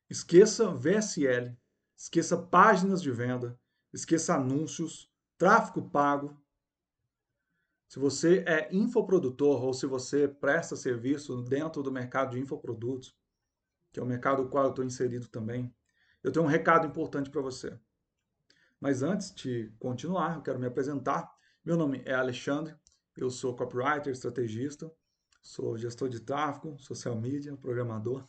Esqueça VSL, esqueça páginas de venda, esqueça anúncios, tráfego pago. Se você é infoprodutor ou se você presta serviço dentro do mercado de infoprodutos, que é o mercado no qual eu estou inserido também, eu tenho um recado importante para você. Mas antes de continuar, eu quero me apresentar. Meu nome é Alexandre, eu sou copywriter, estrategista, sou gestor de tráfego, social media, programador.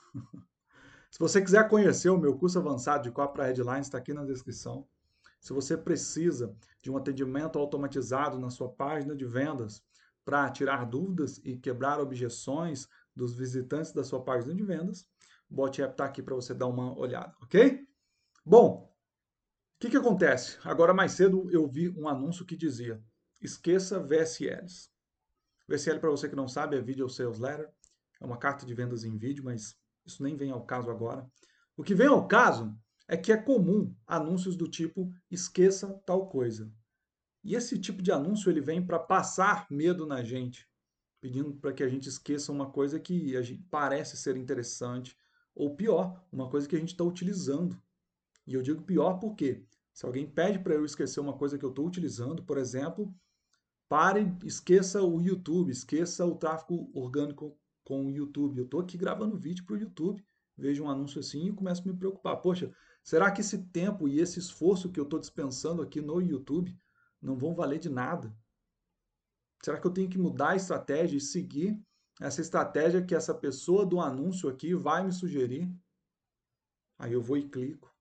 Se você quiser conhecer o meu curso avançado de Copy para Headlines, está aqui na descrição. Se você precisa de um atendimento automatizado na sua página de vendas para tirar dúvidas e quebrar objeções dos visitantes da sua página de vendas, o Bot App está aqui para você dar uma olhada, ok? Bom, o que acontece? Agora mais cedo eu vi um anúncio que dizia: esqueça VSLs. VSL, para você que não sabe, é Video Sales Letter. É uma carta de vendas em vídeo, mas isso nem vem ao caso agora. O que vem ao caso é que é comum anúncios do tipo esqueça tal coisa. E esse tipo de anúncio ele vem para passar medo na gente, pedindo para que a gente esqueça uma coisa que a gente parece ser interessante, ou pior, uma coisa que a gente está utilizando. E eu digo pior porque se alguém pede para eu esquecer uma coisa que eu estou utilizando, por exemplo, pare, esqueça o YouTube, esqueça o tráfego orgânico com o YouTube. Eu estou aqui gravando vídeo para o YouTube, vejo um anúncio assim e começo a me preocupar. Poxa, será que esse tempo e esse esforço que eu estou dispensando aqui no YouTube não vão valer de nada? Será que eu tenho que mudar a estratégia e seguir essa estratégia que essa pessoa do anúncio aqui vai me sugerir? Aí eu vou e clico.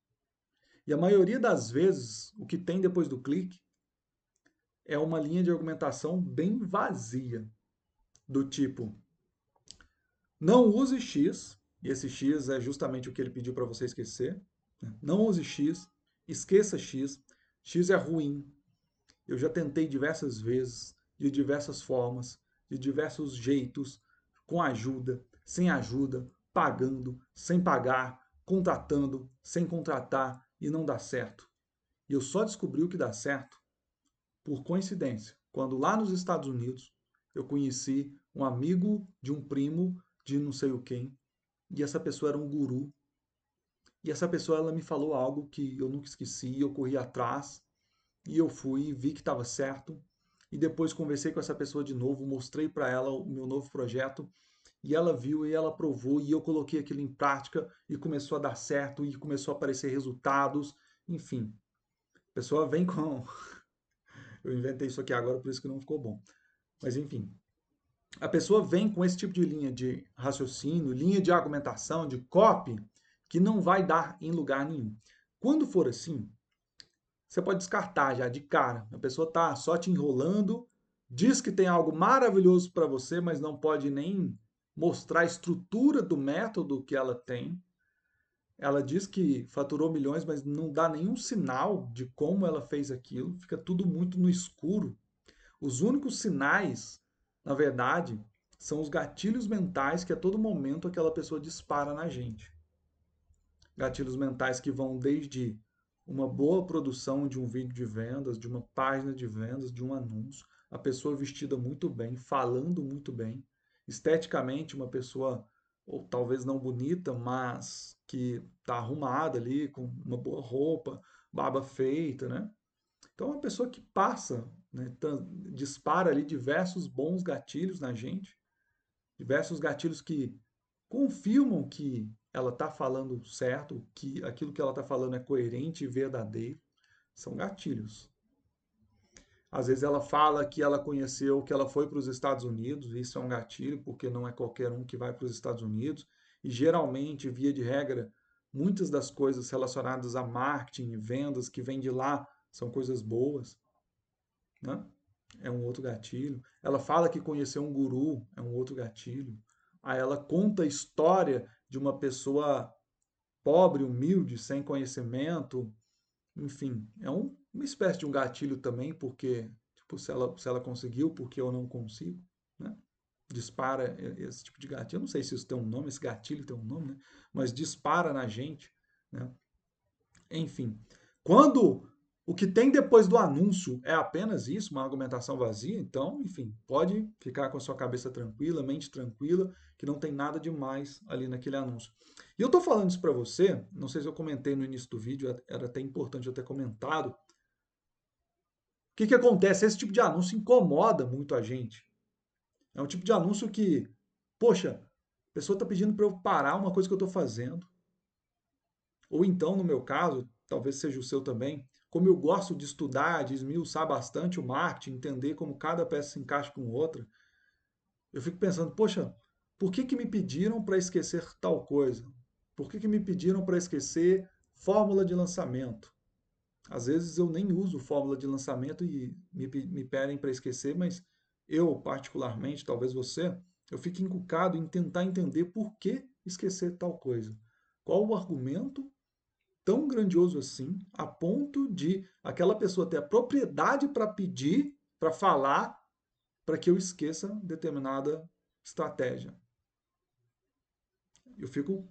E a maioria das vezes, o que tem depois do clique é uma linha de argumentação bem vazia, do tipo: não use X, e esse X é justamente o que ele pediu para você esquecer. Né? Não use X, esqueça X, X é ruim. Eu já tentei diversas vezes, de diversas formas, de diversos jeitos, com ajuda, sem ajuda, pagando, sem pagar, contratando, sem contratar, e não dá certo. E eu só descobri o que dá certo por coincidência, quando lá nos Estados Unidos eu conheci um amigo de um primo de não sei o quem, e essa pessoa era um guru, e essa pessoa ela me falou algo que eu nunca esqueci, eu corri atrás, e eu fui, vi que estava certo, e depois conversei com essa pessoa de novo, mostrei para ela o meu novo projeto, e ela viu e ela aprovou, e eu coloquei aquilo em prática, e começou a dar certo, e começou a aparecer resultados, enfim. A pessoa vem com... Eu inventei isso aqui agora, por isso que não ficou bom. Mas enfim, a pessoa vem com esse tipo de linha de raciocínio, linha de argumentação, de copy, que não vai dar em lugar nenhum. Quando for assim, você pode descartar já de cara. A pessoa está só te enrolando, diz que tem algo maravilhoso para você, mas não pode nem mostrar a estrutura do método que ela tem. Ela diz que faturou milhões, mas não dá nenhum sinal de como ela fez aquilo. Fica tudo muito no escuro. Os únicos sinais, na verdade, são os gatilhos mentais que a todo momento aquela pessoa dispara na gente. Gatilhos mentais que vão desde uma boa produção de um vídeo de vendas, de uma página de vendas, de um anúncio, a pessoa vestida muito bem, falando muito bem, esteticamente uma pessoa ou talvez não bonita, mas que está arrumada ali com uma boa roupa, barba feita, né? Então, é uma pessoa que passa, né, dispara ali diversos bons gatilhos na gente, diversos gatilhos que confirmam que ela está falando certo, que aquilo que ela está falando é coerente e verdadeiro. São gatilhos. Às vezes ela fala que ela conheceu, que ela foi para os Estados Unidos, isso é um gatilho, porque não é qualquer um que vai para os Estados Unidos. E geralmente, via de regra, muitas das coisas relacionadas a marketing e vendas que vêm de lá são coisas boas, né? É um outro gatilho. Ela fala que conheceu um guru, é um outro gatilho. Aí ela conta a história de uma pessoa pobre, humilde, sem conhecimento, enfim, é uma espécie de um gatilho também, porque tipo, se ela conseguiu, porque eu não consigo, né? Dispara esse tipo de gatilho. Eu não sei se isso tem um nome, esse gatilho tem um nome, né? Mas dispara na gente, né? Enfim, quando O que tem depois do anúncio é apenas isso, uma argumentação vazia, então, enfim, pode ficar com a sua cabeça tranquila, mente tranquila, que não tem nada demais ali naquele anúncio. E eu estou falando isso para você, não sei se eu comentei no início do vídeo, era até importante eu ter comentado. O que que acontece? Esse tipo de anúncio incomoda muito a gente. É um tipo de anúncio que, poxa, a pessoa está pedindo para eu parar uma coisa que eu estou fazendo. Ou então, no meu caso, talvez seja o seu também, como eu gosto de estudar, de esmiuçar bastante o marketing, entender como cada peça se encaixa com outra, eu fico pensando, poxa, por que que me pediram para esquecer tal coisa? Por que que me pediram para esquecer fórmula de lançamento? Às vezes eu nem uso fórmula de lançamento e me pedem para esquecer, mas eu, particularmente, talvez você, eu fico encucado em tentar entender por que esquecer tal coisa. Qual o argumento tão grandioso assim, a ponto de aquela pessoa ter a propriedade para pedir, para falar, para que eu esqueça determinada estratégia. Eu fico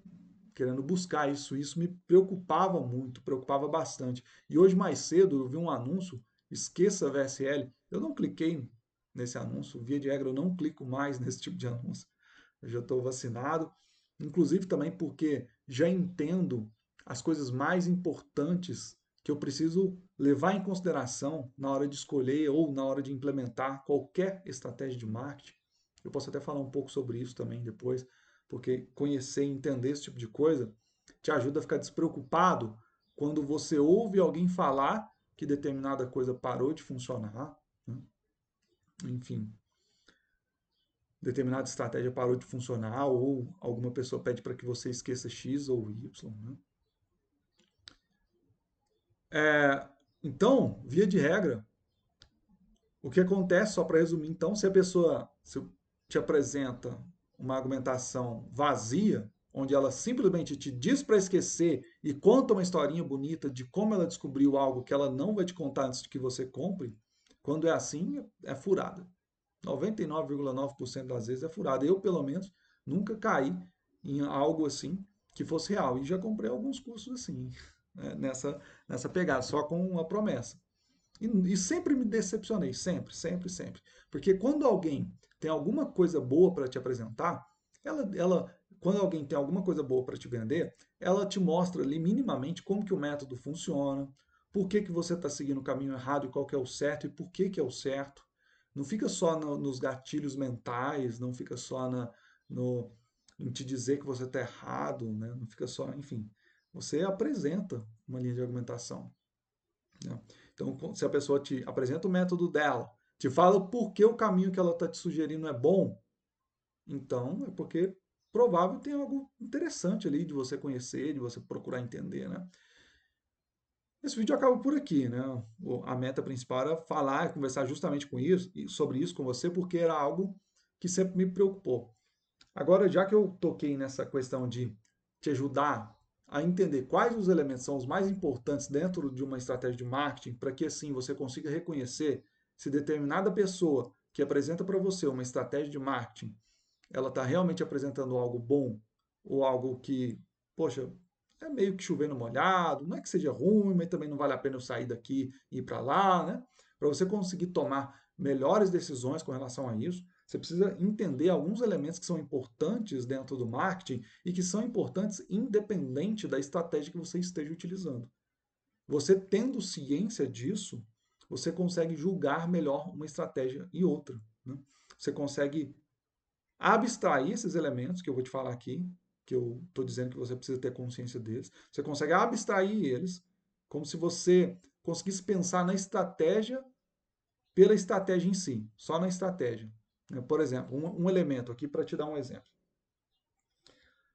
querendo buscar isso, isso me preocupava muito, preocupava bastante. E hoje mais cedo eu vi um anúncio, esqueça VSL. Eu não cliquei nesse anúncio, via de regra eu não clico mais nesse tipo de anúncio. Eu já estou vacinado, inclusive também porque já entendo as coisas mais importantes que eu preciso levar em consideração na hora de escolher ou na hora de implementar qualquer estratégia de marketing. Eu posso até falar um pouco sobre isso também depois, porque conhecer e entender esse tipo de coisa te ajuda a ficar despreocupado quando você ouve alguém falar que determinada coisa parou de funcionar, né? Enfim, determinada estratégia parou de funcionar ou alguma pessoa pede para que você esqueça X ou Y, né? Então, via de regra, o que acontece, só para resumir, então, se a pessoa se te apresenta uma argumentação vazia, onde ela simplesmente te diz para esquecer e conta uma historinha bonita de como ela descobriu algo que ela não vai te contar antes de que você compre, quando é assim, é furada. 99,9% das vezes é furada. Eu, pelo menos, nunca caí em algo assim que fosse real. E já comprei alguns cursos assim, né, nessa pegada, só com uma promessa. E sempre me decepcionei, sempre, sempre, sempre. Porque quando alguém tem alguma coisa boa para te apresentar, quando alguém tem alguma coisa boa para te vender, ela te mostra ali minimamente como que o método funciona, por que que você está seguindo o caminho errado e qual que é o certo e por que que é o certo. Não fica só nos gatilhos mentais, não fica só no, em te dizer que você está errado, né? Não fica só, enfim. Você apresenta uma linha de argumentação, né? Então, se a pessoa te apresenta o método dela, te fala por que o caminho que ela está te sugerindo é bom, então é porque provável tem algo interessante ali de você conhecer, de você procurar entender, né? Esse vídeo acaba por aqui, né? A meta principal era falar, conversar justamente com isso, sobre isso com você, porque era algo que sempre me preocupou. Agora, já que eu toquei nessa questão de te ajudar a entender quais os elementos são os mais importantes dentro de uma estratégia de marketing, para que assim você consiga reconhecer se determinada pessoa que apresenta para você uma estratégia de marketing, ela está realmente apresentando algo bom ou algo que, poxa, é meio que chovendo molhado, não é que seja ruim, mas também não vale a pena eu sair daqui e ir para lá, né? Para você conseguir tomar melhores decisões com relação a isso, você precisa entender alguns elementos que são importantes dentro do marketing e que são importantes independente da estratégia que você esteja utilizando. Você tendo ciência disso, você consegue julgar melhor uma estratégia e outra, né? Você consegue abstrair esses elementos que eu vou te falar aqui, que eu estou dizendo que você precisa ter consciência deles. Você consegue abstrair eles, como se você conseguisse pensar na estratégia pela estratégia em si, só na estratégia. Por exemplo, um elemento aqui para te dar um exemplo.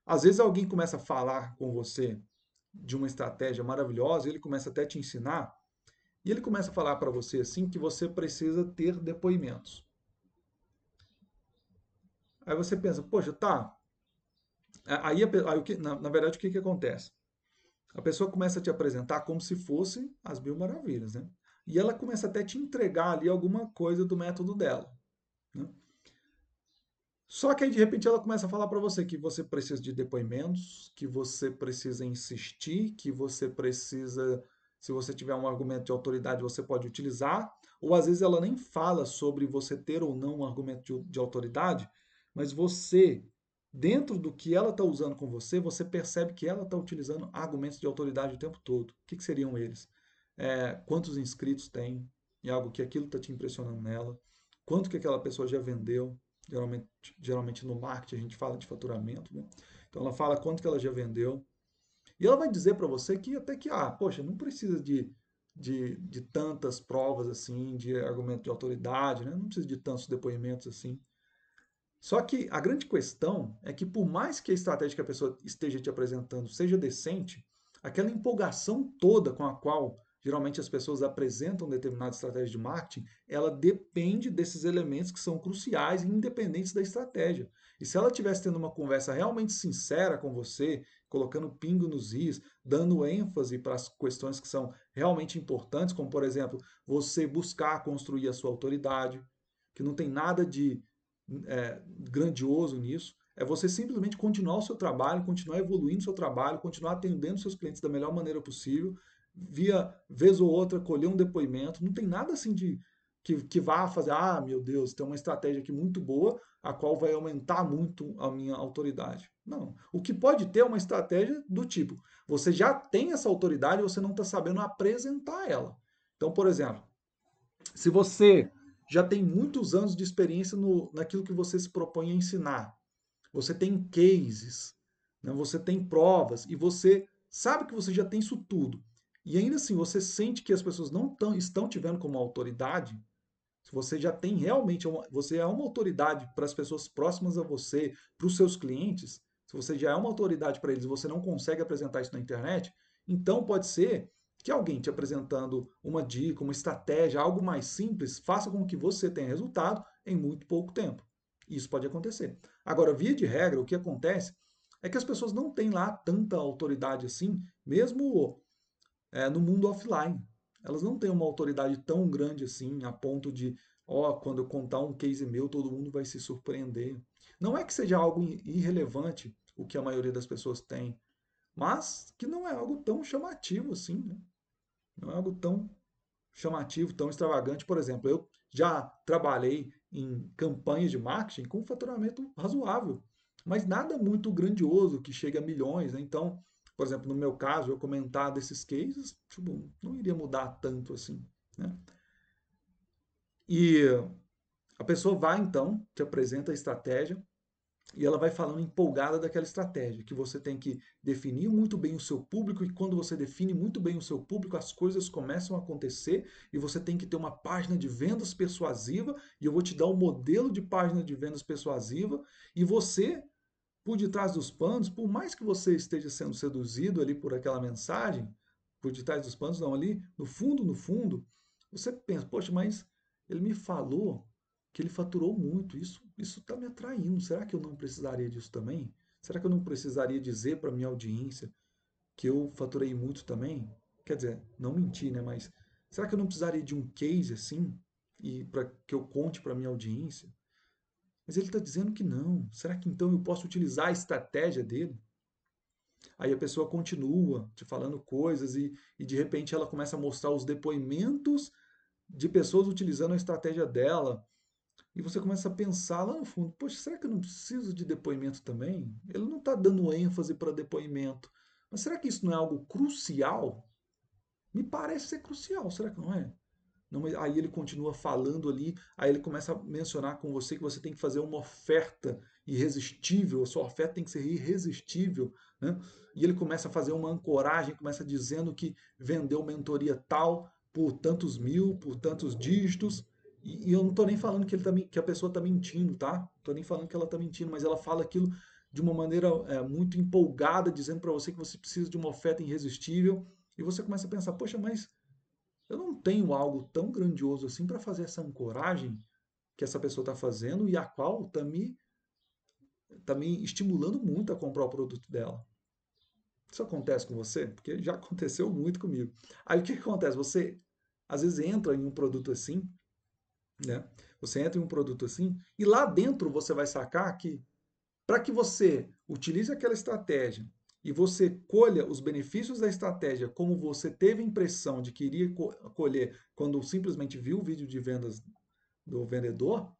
Às vezes alguém começa a falar com você de uma estratégia maravilhosa, ele começa até a te ensinar, e ele começa a falar para você assim que você precisa ter depoimentos. Aí você pensa, poxa, tá. Aí na verdade, o que acontece? A pessoa começa a te apresentar como se fosse as mil maravilhas, né? E ela começa até a te entregar ali alguma coisa do método dela, né? Só que aí de repente ela começa a falar para você que você precisa de depoimentos, que você precisa insistir, que você precisa. se você tiver um argumento de autoridade, você pode utilizar, ou às vezes ela nem fala sobre você ter ou não um argumento de autoridade, mas você, dentro do que ela está usando com você, você percebe que ela está utilizando argumentos de autoridade o tempo todo. O que, que seriam eles? Quantos inscritos tem, e algo que aquilo está te impressionando nela, quanto que aquela pessoa já vendeu, geralmente, geralmente no marketing a gente fala de faturamento, né? Então ela fala quanto que ela já vendeu, e ela vai dizer para você que até que, poxa, não precisa de tantas provas assim, de argumento de autoridade, né? Não precisa de tantos depoimentos assim. Só que a grande questão é que, por mais que a estratégia que a pessoa esteja te apresentando seja decente, aquela empolgação toda com a qual geralmente as pessoas apresentam determinada estratégia de marketing, ela depende desses elementos que são cruciais e independentes da estratégia. E se ela estivesse tendo uma conversa realmente sincera com você, colocando pingo nos is, dando ênfase para as questões que são realmente importantes, como, por exemplo, você buscar construir a sua autoridade, que não tem nada de grandioso nisso, é você simplesmente continuar o seu trabalho, continuar evoluindo o seu trabalho, continuar atendendo seus clientes da melhor maneira possível, via vez ou outra colher um depoimento, não tem nada assim de que vá fazer, meu Deus, tem uma estratégia aqui muito boa, a qual vai aumentar muito a minha autoridade. Não. O que pode ter é uma estratégia do tipo, você já tem essa autoridade, você não está sabendo apresentar ela. Então, por exemplo, se você já tem muitos anos de experiência naquilo que você se propõe a ensinar, você tem cases, né? Você tem provas e você sabe que você já tem isso tudo. E ainda assim você sente que as pessoas não estão te vendo como autoridade, se você já tem realmente, você é uma autoridade para as pessoas próximas a você, para os seus clientes, se você já é uma autoridade para eles e você não consegue apresentar isso na internet, então pode ser que alguém te apresentando uma dica, uma estratégia, algo mais simples, faça com que você tenha resultado em muito pouco tempo. Isso pode acontecer. Agora, via de regra, o que acontece é que as pessoas não têm lá tanta autoridade assim, mesmo no mundo offline. Elas não têm uma autoridade tão grande assim, a ponto de, quando eu contar um case meu, todo mundo vai se surpreender. Não é que seja algo irrelevante o que a maioria das pessoas tem, mas que não é algo tão chamativo assim, né? Não é algo tão chamativo, tão extravagante. Por exemplo, eu já trabalhei em campanhas de marketing com faturamento razoável, mas nada muito grandioso que chegue a milhões, né? Então, por exemplo, no meu caso, eu comentar desses cases, tipo, não iria mudar tanto assim, né? E a pessoa vai então, te apresenta a estratégia, e ela vai falando empolgada daquela estratégia, que você tem que definir muito bem o seu público, e quando você define muito bem o seu público, as coisas começam a acontecer, e você tem que ter uma página de vendas persuasiva, e eu vou te dar um modelo de página de vendas persuasiva, e você, por detrás dos panos, por mais que você esteja sendo seduzido ali por aquela mensagem, por detrás dos panos, não, ali no fundo, você pensa, poxa, mas ele me falou que ele faturou muito, isso está me atraindo, será que eu não precisaria disso também? Será que eu não precisaria dizer para minha audiência que eu faturei muito também? Quer dizer, não mentir, né? Mas será que eu não precisaria de um case assim, e para que eu conte para minha audiência? Mas ele está dizendo que não. Será que então eu posso utilizar a estratégia dele? Aí a pessoa continua te falando coisas e de repente ela começa a mostrar os depoimentos de pessoas utilizando a estratégia dela. E você começa a pensar lá no fundo, poxa, será que eu não preciso de depoimento também? Ele não está dando ênfase para depoimento. Mas será que isso não é algo crucial? Me parece ser crucial, será que não é? Não, aí ele continua falando ali, aí ele começa a mencionar com você que você tem que fazer uma oferta irresistível, a sua oferta tem que ser irresistível, né? E ele começa a fazer uma ancoragem, começa dizendo que vendeu mentoria tal por tantos mil, por tantos dígitos, e eu não estou nem falando que, que a pessoa está mentindo, tá? Não estou nem falando que ela está mentindo, mas ela fala aquilo de uma maneira muito empolgada, dizendo para você que você precisa de uma oferta irresistível, e você começa a pensar, poxa, mas eu não tenho algo tão grandioso assim para fazer essa ancoragem que essa pessoa está fazendo e a qual tá me estimulando muito a comprar o produto dela. Isso acontece com você? Porque já aconteceu muito comigo. Aí o que acontece? Você às vezes entra em um produto assim, né? Você entra em um produto assim e lá dentro você vai sacar que para que você utilize aquela estratégia e você colha os benefícios da estratégia como você teve a impressão de que iria colher quando simplesmente viu o vídeo de vendas do vendedor,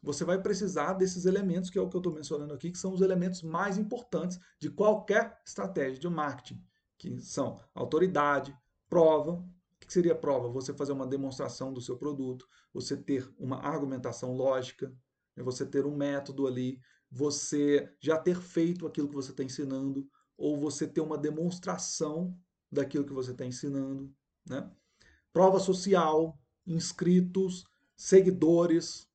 você vai precisar desses elementos, que é o que eu estou mencionando aqui, que são os elementos mais importantes de qualquer estratégia de marketing, que são autoridade, prova. O que seria prova? Você fazer uma demonstração do seu produto, você ter uma argumentação lógica, você ter um método ali, você já ter feito aquilo que você está ensinando, ou você ter uma demonstração daquilo que você está ensinando, né? Prova social, inscritos, seguidores.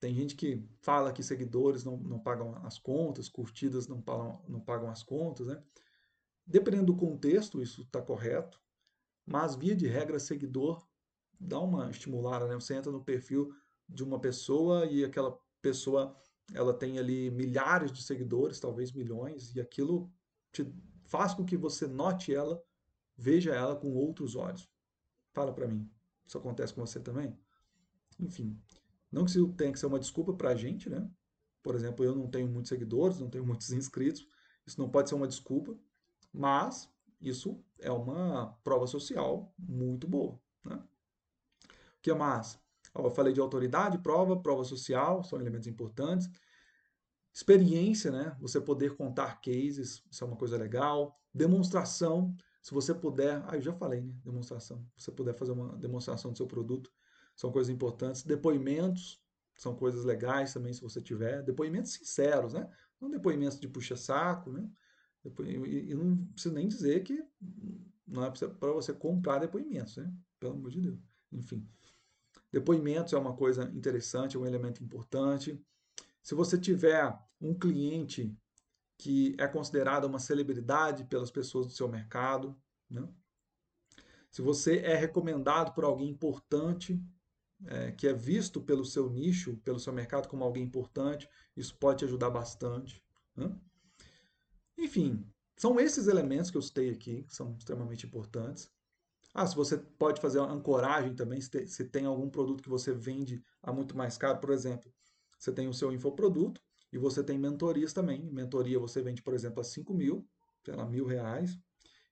Tem gente que fala que seguidores não pagam as contas, curtidas não pagam as contas, né? Dependendo do contexto, isso está correto, mas via de regra, seguidor dá uma estimulada, né? Você entra no perfil de uma pessoa e aquela pessoa ela tem ali milhares de seguidores, talvez milhões, e aquilo te faz com que você note ela, veja ela com outros olhos. Fala para mim, isso acontece com você também? Enfim, não que isso tenha que ser uma desculpa para a gente, né? Por exemplo, eu não tenho muitos seguidores, não tenho muitos inscritos, isso não pode ser uma desculpa, mas isso é uma prova social muito boa, né? O que mais? Eu falei de autoridade, prova social, são elementos importantes. Experiência, né? Você poder contar cases, isso é uma coisa legal. Demonstração, se você puder, eu já falei, né? Demonstração. Se você puder fazer uma demonstração do seu produto, são coisas importantes. Depoimentos, são coisas legais também, se você tiver. Depoimentos sinceros, né? Não depoimentos de puxa-saco, né? E não preciso nem dizer que não é para você comprar depoimentos, né? Pelo amor de Deus. Enfim, depoimentos é uma coisa interessante, é um elemento importante. Se você tiver um cliente que é considerado uma celebridade pelas pessoas do seu mercado, né? Se você é recomendado por alguém importante, que é visto pelo seu nicho, pelo seu mercado como alguém importante, isso pode te ajudar bastante, né? Enfim, são esses elementos que eu citei aqui, que são extremamente importantes. Se você pode fazer uma ancoragem também, se tem algum produto que você vende a muito mais caro, por exemplo, você tem o seu infoproduto e você tem mentorias também. Mentoria você vende, por exemplo, a 5 mil, sei lá, R$ 1.000,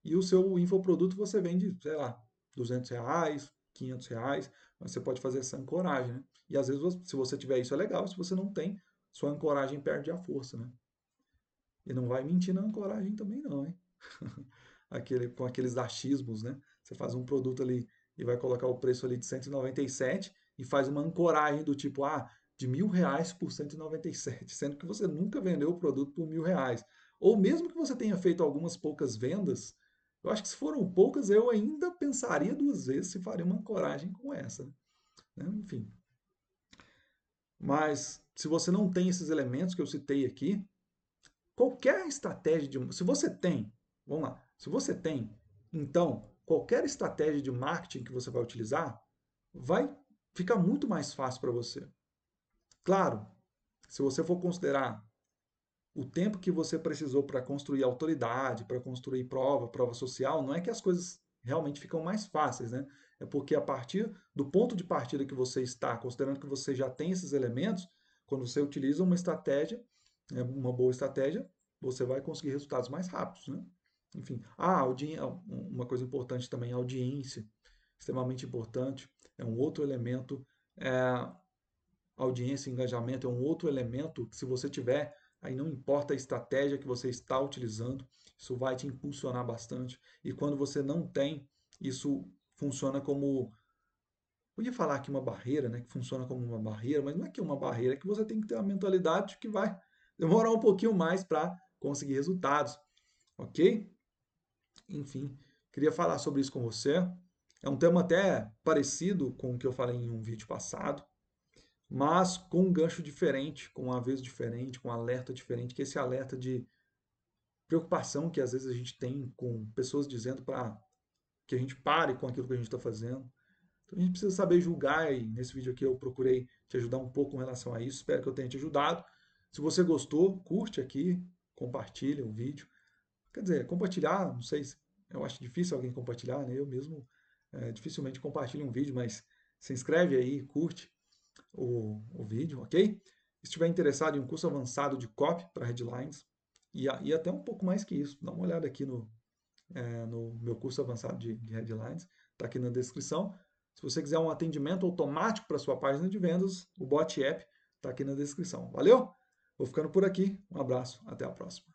e o seu infoproduto você vende, sei lá, R$ 200, R$ 500, mas você pode fazer essa ancoragem, né? E às vezes, se você tiver isso, é legal, se você não tem, sua ancoragem perde a força, né? E não vai mentir na ancoragem também não, hein? Com aqueles achismos, né? Você faz um produto ali e vai colocar o preço ali de 197 e faz uma ancoragem do tipo, de R$ 1.000 por 197, sendo que você nunca vendeu o produto por R$ 1.000. Ou mesmo que você tenha feito algumas poucas vendas, eu acho que se foram poucas, eu ainda pensaria duas vezes se faria uma ancoragem com essa, né? Enfim. Mas se você não tem esses elementos que eu citei aqui, qualquer estratégia de. Se você tem, vamos lá, se você tem, então, qualquer estratégia de marketing que você vai utilizar vai ficar muito mais fácil para você. Claro, se você for considerar o tempo que você precisou para construir autoridade, para construir prova social, não é que as coisas realmente ficam mais fáceis, né? É porque a partir do ponto de partida que você está, considerando que você já tem esses elementos, quando você utiliza uma estratégia, uma boa estratégia, você vai conseguir resultados mais rápidos, né? Enfim, uma coisa importante também, a audiência, extremamente importante, é um outro elemento. Audiência e engajamento é um outro elemento que, se você tiver, aí não importa a estratégia que você está utilizando, isso vai te impulsionar bastante. E quando você não tem, isso funciona como. Eu ia falar aqui uma barreira, né? Que funciona como uma barreira, mas não é que é uma barreira, é que você tem que ter uma mentalidade que vai demorar um pouquinho mais para conseguir resultados, ok? Enfim, queria falar sobre isso com você. É um tema até parecido com o que eu falei em um vídeo passado, mas com um gancho diferente, com um aviso diferente, com um alerta diferente, que é esse alerta de preocupação que às vezes a gente tem com pessoas dizendo para que a gente pare com aquilo que a gente está fazendo. Então a gente precisa saber julgar, e nesse vídeo aqui eu procurei te ajudar um pouco com relação a isso. Espero que eu tenha te ajudado. Se você gostou, curte aqui, compartilha o vídeo. Quer dizer, compartilhar, não sei, eu acho difícil alguém compartilhar, né? Eu mesmo dificilmente compartilho um vídeo, mas se inscreve aí, curte o vídeo, ok? Se estiver interessado em um curso avançado de copy para headlines, e até um pouco mais que isso. Dá uma olhada aqui no meu curso avançado de headlines, está aqui na descrição. Se você quiser um atendimento automático para sua página de vendas, o Bot App está aqui na descrição. Valeu? Vou ficando por aqui. Um abraço, até a próxima.